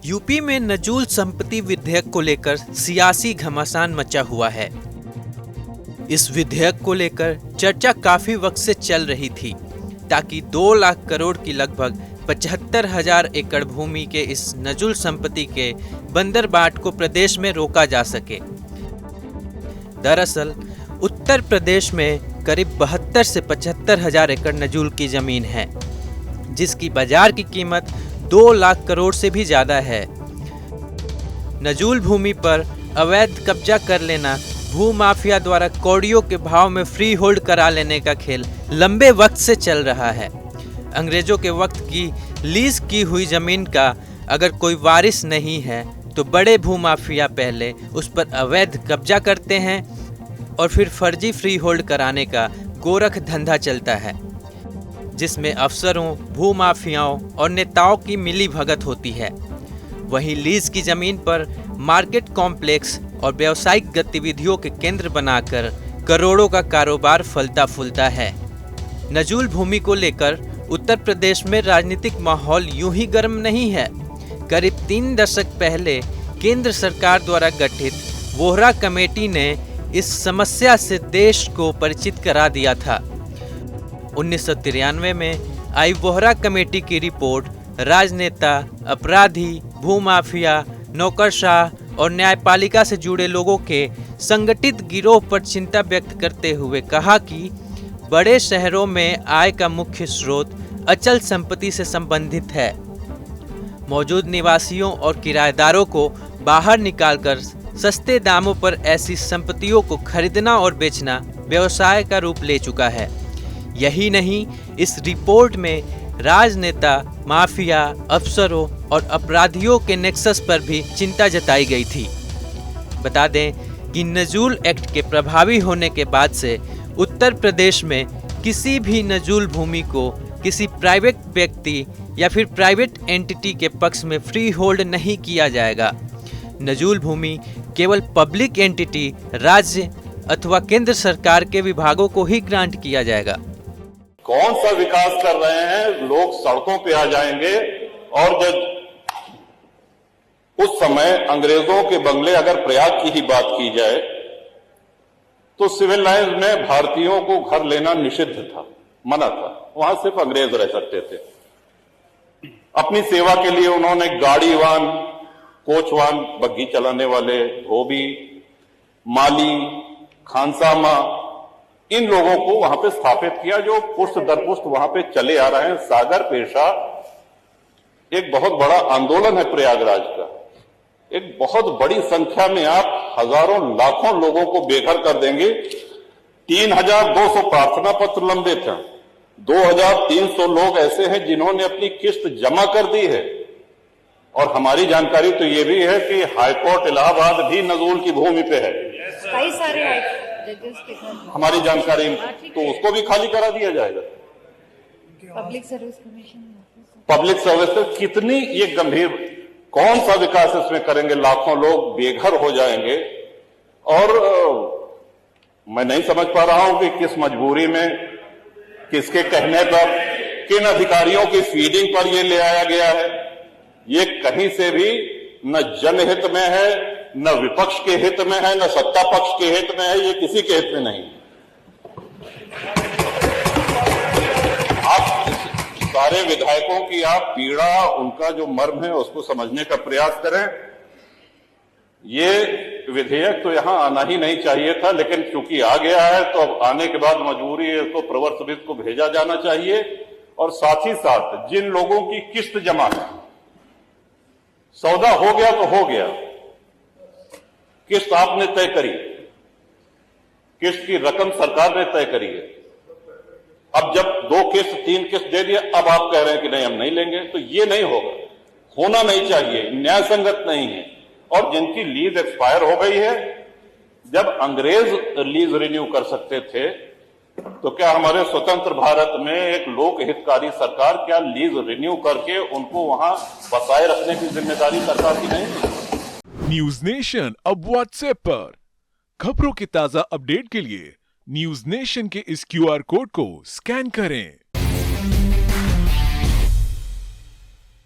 UP में नजूल संपत्ति विधेयक को लेकर सियासी घमासान मचा हुआ है। इस विधेयक को लेकर चर्चा काफी वक्त से चल रही थी ताकि 2 लाख करोड़ की लगभग 75,000 एकड़ भूमि के इस नजूल संपत्ति के बंदरबाट को प्रदेश में रोका जा सके। दरअसल उत्तर प्रदेश में करीब 72 से 75,000 एकड़ नजूल की जमीन है, जिसकी बाजार की कीमत 2 लाख करोड़ से भी ज्यादा है। नजूल भूमि पर अवैध कब्जा कर लेना, भूमाफिया द्वारा कौड़ियों के भाव में फ्री होल्ड करा लेने का खेल लंबे वक्त से चल रहा है। अंग्रेजों के वक्त की लीज की हुई जमीन का अगर कोई वारिस नहीं है तो बड़े भूमाफिया पहले उस पर अवैध कब्जा करते हैं और फिर फर्जी फ्री होल्ड कराने का गोरख धंधा चलता है, जिसमें अफसरों, भूमाफियाओं और नेताओं की मिली भगत होती है। वहीं लीज की जमीन पर मार्केट कॉम्प्लेक्स और व्यावसायिक गतिविधियों के केंद्र बनाकर करोड़ों का कारोबार फलता फूलता है। नजूल भूमि को लेकर उत्तर प्रदेश में राजनीतिक माहौल यूं ही गर्म नहीं है। करीब 3 दशक पहले केंद्र सरकार द्वारा गठित वोहरा कमेटी ने इस समस्या से देश को परिचित करा दिया था। 1993 में आई वोहरा कमेटी की रिपोर्ट राजनेता, अपराधी, भूमाफिया, नौकरशाह और न्यायपालिका से जुड़े लोगों के संगठित गिरोह पर चिंता व्यक्त करते हुए कहा कि बड़े शहरों में आय का मुख्य स्रोत अचल संपत्ति से संबंधित है। मौजूद निवासियों और किराएदारों को बाहर निकालकर सस्ते दामों पर ऐसी संपत्तियों को खरीदना और बेचना व्यवसाय का रूप ले चुका है। यही नहीं, इस रिपोर्ट में राजनेता, माफिया, अफसरों और अपराधियों के नेक्सस पर भी चिंता जताई गई थी। बता दें कि नजूल एक्ट के प्रभावी होने के बाद से उत्तर प्रदेश में किसी भी नजूल भूमि को किसी प्राइवेट व्यक्ति या फिर प्राइवेट एंटिटी के पक्ष में फ्री होल्ड नहीं किया जाएगा। नजूल भूमि केवल पब्लिक एंटिटी, राज्य अथवा केंद्र सरकार के विभागों को ही ग्रांट किया जाएगा। कौन सा विकास कर रहे हैं? लोग सड़कों पे आ जाएंगे और जब उस समय अंग्रेजों के बंगले, अगर प्रयाग की ही बात की जाए तो सिविल लाइंस में भारतीयों को घर लेना निषिद्ध था, मना था। वहां सिर्फ अंग्रेज रह सकते थे। अपनी सेवा के लिए उन्होंने गाड़ीवान, कोचवान, बग्घी चलाने वाले, धोबी, माली, खानसामा, इन लोगों को वहां पे स्थापित किया, जो पुष्ट दर पुष्ट वहां पे चले आ रहे हैं। सागर पेशा एक बहुत बड़ा आंदोलन है प्रयागराज का। एक बहुत बड़ी संख्या में आप हजारों लाखों लोगों को बेघर कर देंगे। 3,200 प्रार्थना पत्र लंबित हैं। 2,300 लोग ऐसे हैं जिन्होंने अपनी किस्त जमा कर दी है। और हमारी जानकारी तो ये भी है कि हाईकोर्ट इलाहाबाद भी नजूल की भूमि पे है। कई सारे हमारी जानकारी, तो उसको भी खाली करा दिया जाएगा। Public service commission, public service कितनी ये गंभीर, कौन सा विकास इसमें करेंगे? लाखों लोग बेघर हो जाएंगे। और मैं नहीं समझ पा रहा हूं कि किस मजबूरी में, किसके कहने पर, किन अधिकारियों की फीडिंग पर ये ले आया गया है। ये कहीं से भी न जनहित में है, न विपक्ष के हित में है, न सत्ता पक्ष के हित में है। ये किसी के हित में नहीं है। आप सारे विधायकों की आप पीड़ा, उनका जो मर्म है उसको समझने का प्रयास करें। ये विधेयक तो यहां आना ही नहीं चाहिए था, लेकिन चूंकि आ गया है तो अब आने के बाद मजबूरी है, इसको प्रवर समिति को भेजा जाना चाहिए। और साथ ही साथ जिन लोगों की किस्त जमा है, सौदा हो गया तो हो गया, किस्त आपने तय करी, किस्त की रकम सरकार ने तय करी है। अब जब 2 किस्त 3 किस्त दे दिया, अब आप कह रहे हैं कि नहीं हम नहीं लेंगे, तो ये नहीं होगा, होना नहीं चाहिए, न्याय संगत नहीं है। और जिनकी लीज एक्सपायर हो गई है, जब अंग्रेज लीज रिन्यू कर सकते थे, तो क्या हमारे स्वतंत्र भारत में एक लोक हितकारी सरकार क्या लीज रिन्यू करके उनको वहां बसाए रखने की जिम्मेदारी सरकार की नहीं? न्यूज नेशन अब व्हाट्सएप पर खबरों के ताजा अपडेट के लिए न्यूज नेशन के इस QR कोड को स्कैन करें।